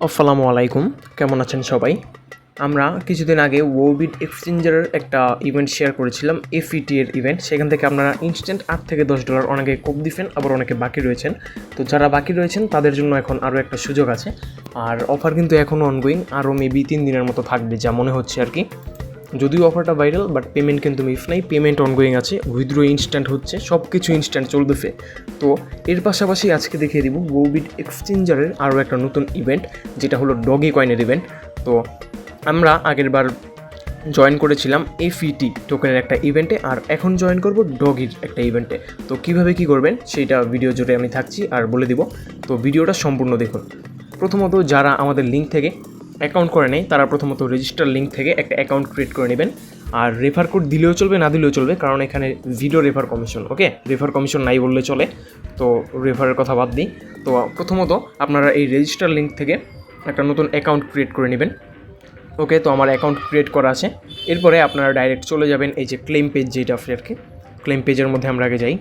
আসসালামু আলাইকুম, কেমন আছেন সবাই? আমরা কিছুদিন আগে ওবিট এক্সচেঞ্জারের একটা ইভেন্ট শেয়ার করেছিলাম, এফইটি এর ইভেন্ট। সেখান থেকে আপনারা ইনস্ট্যান্ট $8 থেকে $10 অনেকে কোপ দিবেন, আবার অনেকে বাকি রয়েছেন। তো যারা বাকি রয়েছেন তাদের জন্য এখন আরও একটা সুযোগ আছে। আর অফার কিন্তু এখনও অনগোয়িং, আরও মেবি 3 দিনের মতো থাকবে যা মনে হচ্ছে আর কি। যদিও অফারটা ভাইরাল, বাট পেমেন্ট কিন্তু মিস নাই, পেমেন্ট অনগোয়িং আছে, উইথড্র ইনস্ট্যান্ট হচ্ছে, সব কিছু ইনস্ট্যান্ট চলতেছে। তো এর পাশাপাশি আজকে দেখিয়ে দিব ওবিট এক্সচেঞ্জারের আরও একটা নতুন ইভেন্ট, যেটা হলো ডগি কয়েনের ইভেন্ট। তো আমরা আগের বার জয়েন করেছিলাম এফইটি টোকেনের একটা ইভেন্টে, আর এখন জয়েন করব ডগির একটা ইভেন্টে। তো কীভাবে কী করবেন সেইটা ভিডিও জুড়ে আমি থাকছি আর বলে দিব। তো ভিডিওটা সম্পূর্ণ দেখুন। প্রথমত যারা আমাদের লিঙ্ক থেকে অ্যাকাউন্ট করে নেয় তারা প্রথমত রেজিস্টার লিঙ্ক থেকে একটা অ্যাকাউন্ট ক্রিয়েট করে নেবেন। আর রেফার কোড দিলেও চলবে, না দিলেও চলবে, কারণ এখানে ভিডিও রেফার কমিশন, ওকে, রেফার কমিশন নাই বললে চলে। তো রেফারের কথা বাদ দিই। তো প্রথমত আপনারা এই রেজিস্টার লিঙ্ক থেকে একটা নতুন অ্যাকাউন্ট ক্রিয়েট করে নেবেন। ওকে, তো আমার অ্যাকাউন্ট ক্রিয়েট করা আছে। এরপরে আপনারা ডাইরেক্ট চলে যাবেন এই যে ক্লেম পেজ, যেটা ফ্রি আর কি। ক্লেম পেজের মধ্যে আমরা আগে যাই।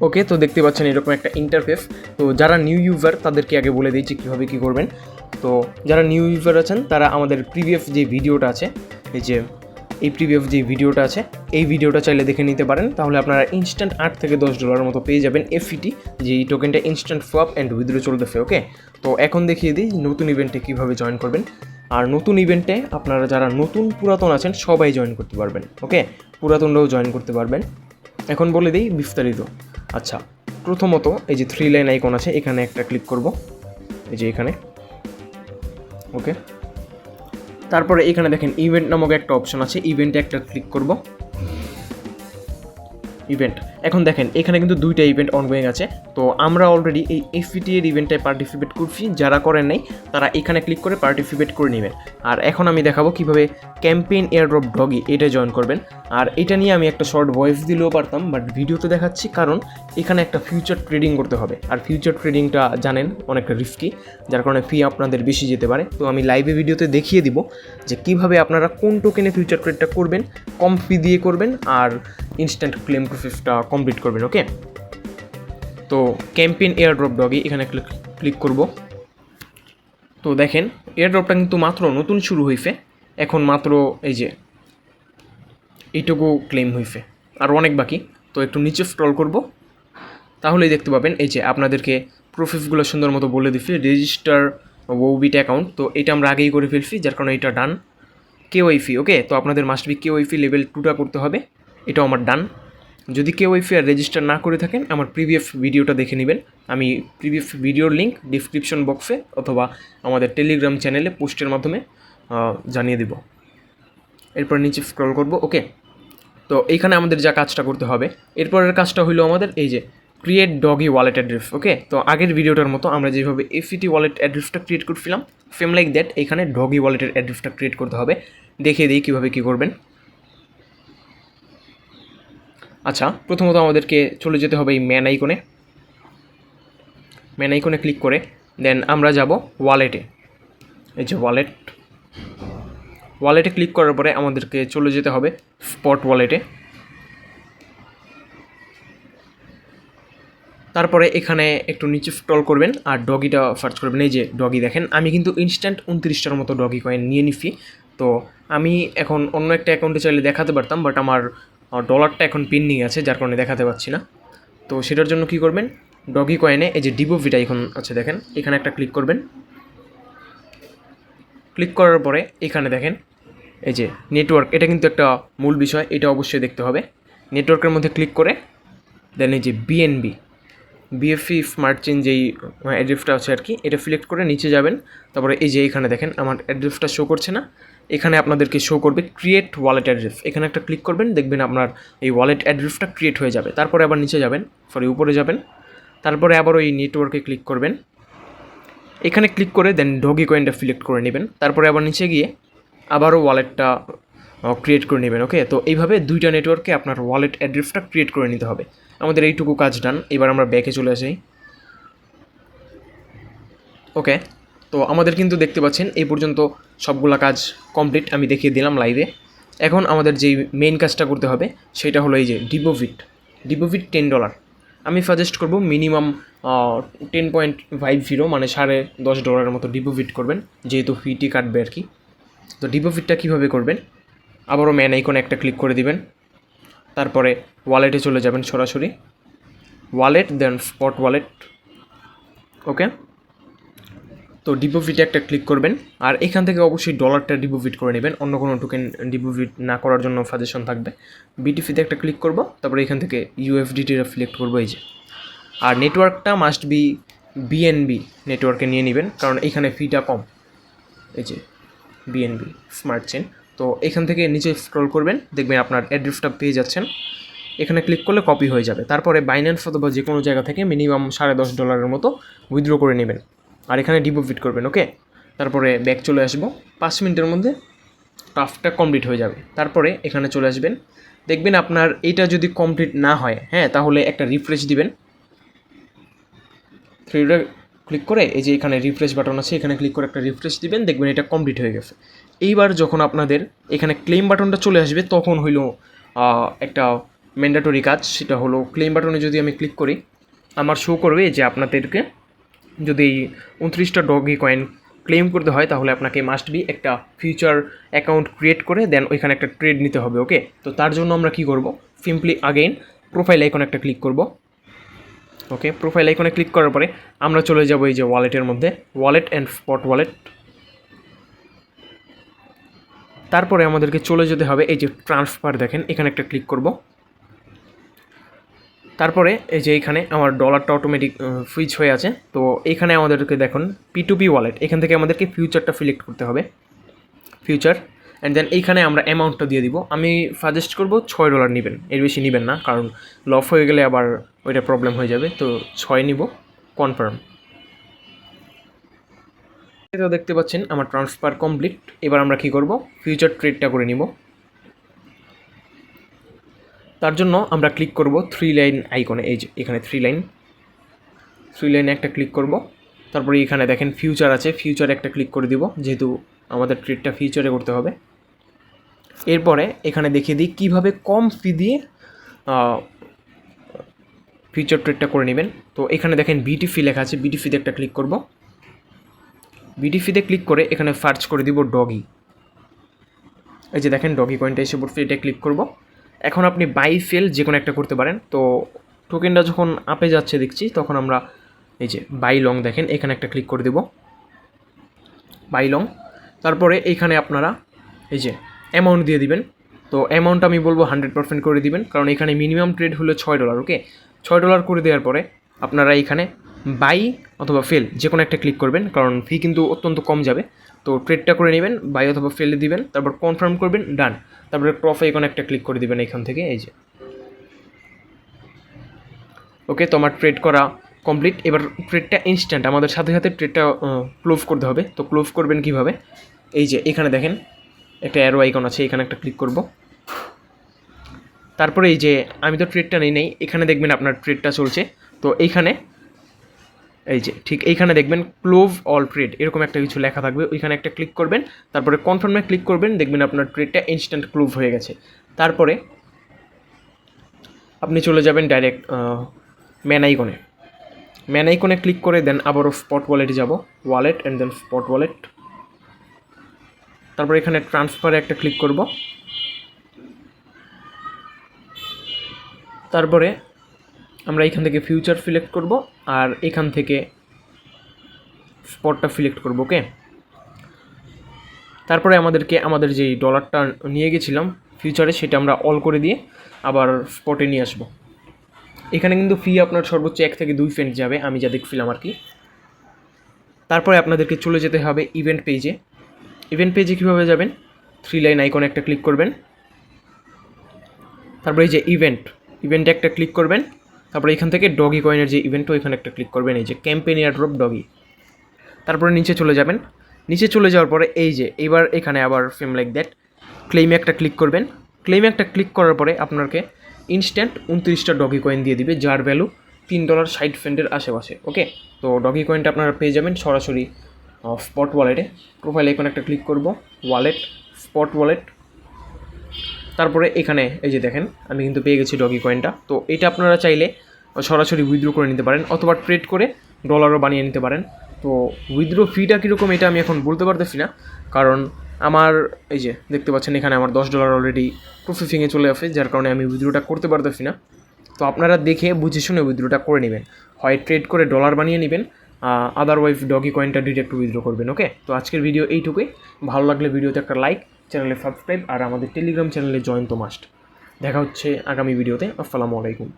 ওকে, তো দেখতে পাচ্ছেন এরকম একটা ইন্টারফেস। তো যারা নিউ ইউজার তাদেরকে আগে বলে দিচ্ছি কীভাবে কী করবেন। তো যারা নিউ ইউজার আছেন তারা আমাদের প্রিভিয়াস যে ভিডিওটা আছে, এই যে এই প্রিভিয়াস যে ভিডিওটা আছে, এই ভিডিওটা চাইলে দেখে নিতে পারেন। তাহলে আপনারা ইনস্ট্যান্ট $8 থেকে $10 মতো পেয়ে যাবেন এফইটি, যে এই টোকেনটা ইনস্ট্যান্ট সোয়াপ অ্যান্ড উইথড্র চলতেছে। ওকে, তো এখন দেখিয়ে দিই নতুন ইভেন্টে কীভাবে জয়েন করবেন। আর নতুন ইভেন্টে আপনারা যারা নতুন পুরাতন আছেন সবাই জয়েন করতে পারবেন। ওকে, পুরাতনরাও জয়েন করতে পারবেন। এখন বলে দিই বিস্তারিত। আচ্ছা, প্রথমত এই যে 3 লাইন আইকন আছে, এখানে একটা ক্লিক করব, এই যে এখানে। ওকে, তারপরে এখানে দেখেন ইভেন্ট নামক একটা অপশন আছে, ইভেন্টে একটা ক্লিক করব। ইভেন্ট, এখন দেখেন এখানে কিন্তু 2টা ইভেন্ট অনগোয়িং আছে। তো আমরা অলরেডি এই এফইটি এর ইভেন্টটায় পার্টিসিপেট করছি, যারা করেন নাই তারা এখানে ক্লিক করে পার্টিসিপেট করে নেবেন। আর এখন আমি দেখাবো কীভাবে ক্যাম্পেইন এয়ারড্রপ ডগি এটা জয়েন করবেন। আর এটা নিয়ে আমি একটা শর্ট ভয়েস দিলেও পারতাম, বাট ভিডিওতে দেখাচ্ছি কারণ এখানে একটা ফিউচার ট্রেডিং করতে হবে। আর ফিউচার ট্রেডিংটা জানেন অনেকটা রিস্কি, যার কারণে ফি আপনাদের বেশি যেতে পারে। তো আমি লাইভে ভিডিওতে দেখিয়ে দিব যে কীভাবে আপনারা কোন টোকেনে ফিউচার ট্রেডটা করবেন, কম ফি দিয়ে করবেন, আর ইনস্ট্যান্ট ক্লেম প্রসেসটা কমপ্লিট করবেন। ওকে, তো ক্যাম্পেইন এয়ারড্রপ ডগি এখানে ক্লিক করব। তো দেখেন এয়ারড্রপটা কিন্তু মাত্র নতুন শুরু হয়েছে, এখন মাত্র এই যে এইটুকু ক্লেম হয়েছে, আর অনেক বাকি। তো একটু নিচে স্ক্রল করব, তাহলেই দেখতে পাবেন এই যে আপনাদেরকে প্রসেসগুলো সুন্দর মতো বলে দিচ্ছি। রেজিস্টার ওবিট অ্যাকাউন্ট, তো এটা আমরা আগেই করে ফেলছি, যার কারণে এটা ডান। কেওয়াইসি, ওকে, তো আপনাদের মাস্ট বি কেওয়াইসি লেভেল 2টা করতে হবে, এটাও আমার ডান। যদি কেওয়াইসি আর রেজিস্টার না করে থাকেন আমার প্রিভিয়াস ভিডিওটা দেখে নেবেন, আমি প্রিভিয়াস ভিডিওর লিঙ্ক ডিসক্রিপশন বক্সে অথবা আমাদের টেলিগ্রাম চ্যানেলে পোস্টের মাধ্যমে জানিয়ে দেব। এরপর নিচে স্ক্রল করব। ওকে, তো এইখানে আমাদের যা কাজটা করতে হবে, এরপরের কাজটা হলো আমাদের এই যে ক্রিয়েট ডগি ওয়ালেট অ্যাড্রেস। ওকে, তো আগের ভিডিওটার মতো আমরা যেভাবে এফইটি ওয়ালেট অ্যাড্রেসটা ক্রিয়েট করছিলাম, সেম লাইক দ্যাট এখানে ডগি ওয়ালেটের অ্যাড্রেসটা ক্রিয়েট করতে হবে। দেখিয়ে দিই কীভাবে কী করবেন। আচ্ছা, প্রথমত আমাদেরকে চলে যেতে হবে এই ম্যান আইকনে ক্লিক করে দেন আমরা যাব ওয়ালেটে। এই যে ওয়ালেটে ক্লিক করার পরে আমাদেরকে চলে যেতে হবে স্পট ওয়ালেটে। তারপরে এখানে একটু নিচে স্ক্রল করবেন আর ডগিটা সার্চ করবেন। এই যে ডগি দেখেন, আমি কিন্তু ইনস্ট্যান্ট 29টার মতো ডগি কয়েন নিয়ে নিছি। তো আমি এখন অন্য একটা অ্যাকাউন্টে চাইলে দেখাতে পারতাম, বাট আমার ডলারটা এখন পেন্ডিং আছে, যার কারণে দেখাতে পারছি না। তো সেটার জন্য কি করবেন, ডগি কয়েনে এই যে ডিপোজিট আইকন আছে দেখেন, এখানে একটা ক্লিক করবেন। ক্লিক করার পরে এখানে দেখেন এই যে নেটওয়ার্ক, এটা কিন্তু একটা মূল বিষয়, এটা অবশ্যই দেখতে হবে। নেটওয়ার্কের মধ্যে ক্লিক করে দেন এই যে বিএফই স্মার্ট চেইন যেই অ্যাড্রেসটা আছে আর কি, এটা সিলেক্ট করে নিচে যাবেন। তারপরে এই যে এখানে দেখেন আমার অ্যাড্রেসটা শো করছে না, এখানে আপনাদেরকে শো করবে ক্রিয়েট ওয়ালেট অ্যাড্রেস, এখানে একটা ক্লিক করবেন, দেখবেন আপনার এই ওয়ালেট অ্যাড্রেসটা ক্রিয়েট হয়ে যাবে। তারপরে আবার নিচে যাবেন, উপরে যাবেন, তারপরে আবার ওই নেটওয়ার্কে ক্লিক করবেন, এখানে ক্লিক করে দেন ডগি কয়েনটা সিলেক্ট করে নেবেন। তারপরে আবার নিচে গিয়ে আবারও ওয়ালেটটা ক্রিয়েট করে নেবেন। ওকে, তো এইভাবে 2টা নেটওয়ার্কে আপনার ওয়ালেট অ্যাড্রেসটা ক্রিয়েট করে নিতে হবে। আমাদের এইটুকু কাজ ডান। এবার আমরা ব্যাকে চলে আসি। ওকে, তো আমাদের কিন্তু দেখতে পাচ্ছেন এই পর্যন্ত সবগুলা কাজ কমপ্লিট, আমি দেখিয়ে দিলাম লাইভে। এখন আমাদের যেই মেইন কাজটা করতে হবে সেটা হলো এই যে ডিপোজিট $10। আমি সাজেস্ট করব মিনিমাম 10.50 মানে $10.5 মতো ডিপোজিট করবেন, যেহেতু ফিটি কাটবে আর কি। তো ডিপোজিটটা কীভাবে করবেন, আবারও ম্যান আইকনে একটা ক্লিক করে দিবেন, তারপরে ওয়ালেটে চলে যাবেন সরাসরি, ওয়ালেট দেন স্পট ওয়ালেট। ওকে, তো ডিপোজিটে একটা ক্লিক করবেন, আর এখান থেকে অবশ্যই ডলারটা ডিপোজিট করে নেবেন, অন্য কোনো টোকেন ডিপোজিট না করার জন্য সাজেশন থাকবে। বিটিসিতে একটা ক্লিক করব, তারপরে এখান থেকে ইউএসডিটিটা সিলেক্ট করবো এই যে। আর নেটওয়ার্কটা মাস্ট বি বিএনবি নেটওয়ার্কে নিয়ে নেবেন, কারণ এখানে ফিটা কম, এই যে বিএনবি স্মার্ট চেন। তো এখান থেকে নিচে স্ক্রল করবেন, দেখবেন আপনার অ্যাড্রেসটা পেয়ে যাচ্ছেন, এখানে ক্লিক করলে কপি হয়ে যাবে। তারপরে বাইন্যান্স অথবা যে কোনো জায়গা থেকে মিনিমাম $10.5 মতো উইথড্র করে নেবেন, আর এখানে ডিপোজিট করবেন। ওকে, তারপরে ব্যাক চলে আসবো, 5 মিনিটের মধ্যে টাস্কটা কমপ্লিট হয়ে যাবে। তারপরে এখানে চলে আসবেন, দেখবেন আপনার এটা যদি কমপ্লিট না হয়, হ্যাঁ, তাহলে একটা রিফ্রেশ দিবেন, থ্রিটা ক্লিক করে এই যে এখানে রিফ্রেশ বাটন আছে, এখানে ক্লিক করে একটা রিফ্রেশ দিবেন, দেখবেন এটা কমপ্লিট হয়ে গেছে। এইবার যখন আপনাদের এখানে ক্লেম বাটনটা চলে আসবে, তখন হইল একটা ম্যান্ডেটরি কাজ, সেটা হলো ক্লেম বাটনে যদি আমি ক্লিক করি, আমার শো করবে যে আপনাদেরকে যদি 29টা ডগি কয়েন ক্লেম করতে হয়, তাহলে আপনাকে মাস্ট বি একটা ফিউচার অ্যাকাউন্ট ক্রিয়েট করে দেন ওইখানে একটা ট্রেড নিতে হবে। ওকে, তো তার জন্য আমরা কি করব, সিম্পলি আগেইন প্রোফাইল আইকনে একটা ক্লিক করব। ওকে, প্রোফাইল আইকনে ক্লিক করার পরে আমরা চলে যাব এই যে ওয়ালেটের মধ্যে, ওয়ালেট অ্যান্ড স্পট ওয়ালেট। তারপরে আমাদেরকে চলে যেতে হবে এই যে ট্রান্সফার, দেখেন এখানে একটা ক্লিক করব। তারপরে এই যে এখানে আমার ডলারটা অটোমেটিক সুইচ হয়ে আছে, তো এখানে আমাদেরকে দেখুন P2P ওয়ালেট, এখান থেকে আমাদেরকে ফিউচারটা সিলেক্ট করতে হবে, ফিউচার, অ্যান্ড দেন এইখানে আমরা অ্যামাউন্টটা দিয়ে দিব। আমি সাজেস্ট করব $6 নেবেন, এর বেশি নেবেন না, কারণ লস হয়ে গেলে আবার ওইটা প্রবলেম হয়ে যাবে। তো 6 নিব, কনফার্ম। তো দেখতে পাচ্ছেন আমার ট্রান্সফার কমপ্লিট। এবার আমরা কি করব, ফিউচার ট্রেডটা করে নিব। তার জন্য আমরা ক্লিক করব 3 লাইন আইকনে, এই যে এখানে 3 লাইনে একটা ক্লিক করব। তারপরে এখানে দেখেন ফিউচার আছে, ফিউচারে একটা ক্লিক করে দিব, যেহেতু আমাদের ট্রেডটা ফিউচারে করতে হবে। এরপরে এখানে দেখিয়ে দিই কীভাবে কম ফি দিয়ে ফিউচার ট্রেডটা করে নেবেন। তো এখানে দেখেন বিটিসি লেখা আছে, বিটিসিতে একটা ক্লিক করব। বিটিসিতে ক্লিক করে এখানে সার্চ করে দিব ডগি, এই যে দেখেন ডগি কয়েনটা এসে পড়ছে, এটা ক্লিক করব। এখন আপনি বাই সেল যে কোনো একটা করতে পারেন। তো টোকেনটা যখন আপে যাচ্ছে দেখছি, তখন আমরা এই যে বাই লং, দেখেন এখানে একটা ক্লিক করে দেব, বাই লং। তারপরে এইখানে আপনারা এই যে অ্যামাউন্ট দিয়ে দিবেন। তো অ্যামাউন্ট আমি বলবো 100% করে দিবেন, কারণ এখানে মিনিমাম ট্রেড হলো $6। ওকে, $6 করে দেওয়ার পরে আপনারা এখানে বাই অথবা ফেল যে কোনো একটা ক্লিক করবেন, কারণ ফি কিন্তু অত্যন্ত কম যাবে। তো ট্রেডটা করে নেবেন, বাই অথবা ফেলে দিবেন, তারপর কনফার্ম করবেন, ডান। তারপরে প্রফে এখানে একটা ক্লিক করে দিবেন এখান থেকে, এই যে। ওকে, তো আমার ট্রেড করা কমপ্লিট। এবার ট্রেডটা ইনস্ট্যান্ট, আমাদের সাথে সাথে ট্রেডটা ক্লোজ করতে হবে। তো ক্লোজ করবেন কীভাবে, এই যে এখানে দেখেন একটা অ্যারো আইকন আছে, এখানে একটা ক্লিক করব। তারপরে এই যে আমি তো ট্রেডটা নেই, এখানে দেখবেন আপনার ট্রেডটা চলছে। তো এইখানে এই যে ঠিক এইখানে দেখবেন ক্লোজ অল ট্রেড, এরকম একটা কিছু লেখা থাকবে, ওইখানে একটা ক্লিক করবেন, তারপরে কনফার্মে ক্লিক করবেন, দেখবেন আপনার ট্রেডটা ইনস্ট্যান্ট ক্লোজ হয়ে গেছে। তারপরে আপনি চলে যাবেন ডাইরেক্ট ম্যান আইকনে ক্লিক করে দেন আবারও স্পট ওয়ালেটে যাব, wallet and then spot wallet. তারপর এখানে ট্রান্সফারে একটা ক্লিক করব। তারপরে আমরা এখান থেকে ফিউচার সিলেক্ট করব, আর এখান থেকে স্পটটা সিলেক্ট করব। ওকে, তারপরে আমাদেরকে আমাদের যেই ডলারটা নিয়ে গেছিলাম ফিউচারে, সেটা আমরা অল করে দিয়ে আবার স্পটে নিয়ে আসবো। এখানে কিন্তু ফি আপনার সর্বোচ্চ 1 থেকে 2 সেন্ট যাবে, আমি যা দেখছিলাম আর কি। তারপরে আপনাদেরকে চলে যেতে হবে ইভেন্ট পেজে। ইভেন্ট পেজে কীভাবে যাবেন, 3 লাইন আইকনে একটা ক্লিক করবেন, তারপরে এই যে ইভেন্টে একটা ক্লিক করবেন, তারপরে এখান থেকে ডগি কয়েনের যে ইভেন্ট, ওইখানে একটা ক্লিক করবেন, এই যে ক্যাম্পেইন এয়ারড্রপ ডগি। তারপরে নিচে চলে যাবেন, নিচে চলে যাওয়ার পরে এই যে এবার এখানে আবার সেম লাইক দ্যাট ক্লেমে একটা ক্লিক করবেন। ক্লেমে একটা ক্লিক করার পরে আপনাকে ইনস্ট্যান্ট 29টা ডগি কয়েন দিয়ে দিবে, যার ভ্যালু $3.60 আশেপাশে। ওকে, তো ডগি কয়েনটা আপনারা পেয়ে যাবেন সরাসরি স্পট ওয়ালেটে। প্রোফাইল আইকনে একটা ক্লিক করব, ওয়ালেট, স্পট ওয়ালেট। তারপরে এখানে এই যে দেখেন আমি কিন্তু পেয়ে গেছি ডগি কয়েনটা। তো এটা আপনারা চাইলে সরাসরি উইথড্র করে নিতে পারেন, অথবা ট্রেড করে ডলারও বানিয়ে নিতে পারেন। তো উইথড্র ফিটা কীরকম এটা আমি এখন বলতে পারতেছি না, কারণ আমার এই যে দেখতে পাচ্ছেন এখানে আমার $10 অলরেডি প্রসেসিংয়ে চলে আসে, যার কারণে আমি উইথড্রটা করতে পারতেছি না। তো আপনারা দেখে বুঝে শুনে উইথড্রটা করে নেবেন, হয় ট্রেড করে ডলার বানিয়ে নেবেন, আদারওয়াইজ ডগি কয়েনটা ডিরেক্ট উইথড্র করবেন। ওকে, তো আজকের ভিডিও এইটুকুই। ভালো লাগলে ভিডিওতে একটা লাইক, চ্যানেলে সাবস্ক্রাইব, আর আমাদের টেলিগ্রাম চ্যানেলে জয়েন তো মাস্ট। দেখা হচ্ছে আগামী ভিডিওতে। আসসালামু আলাইকুম।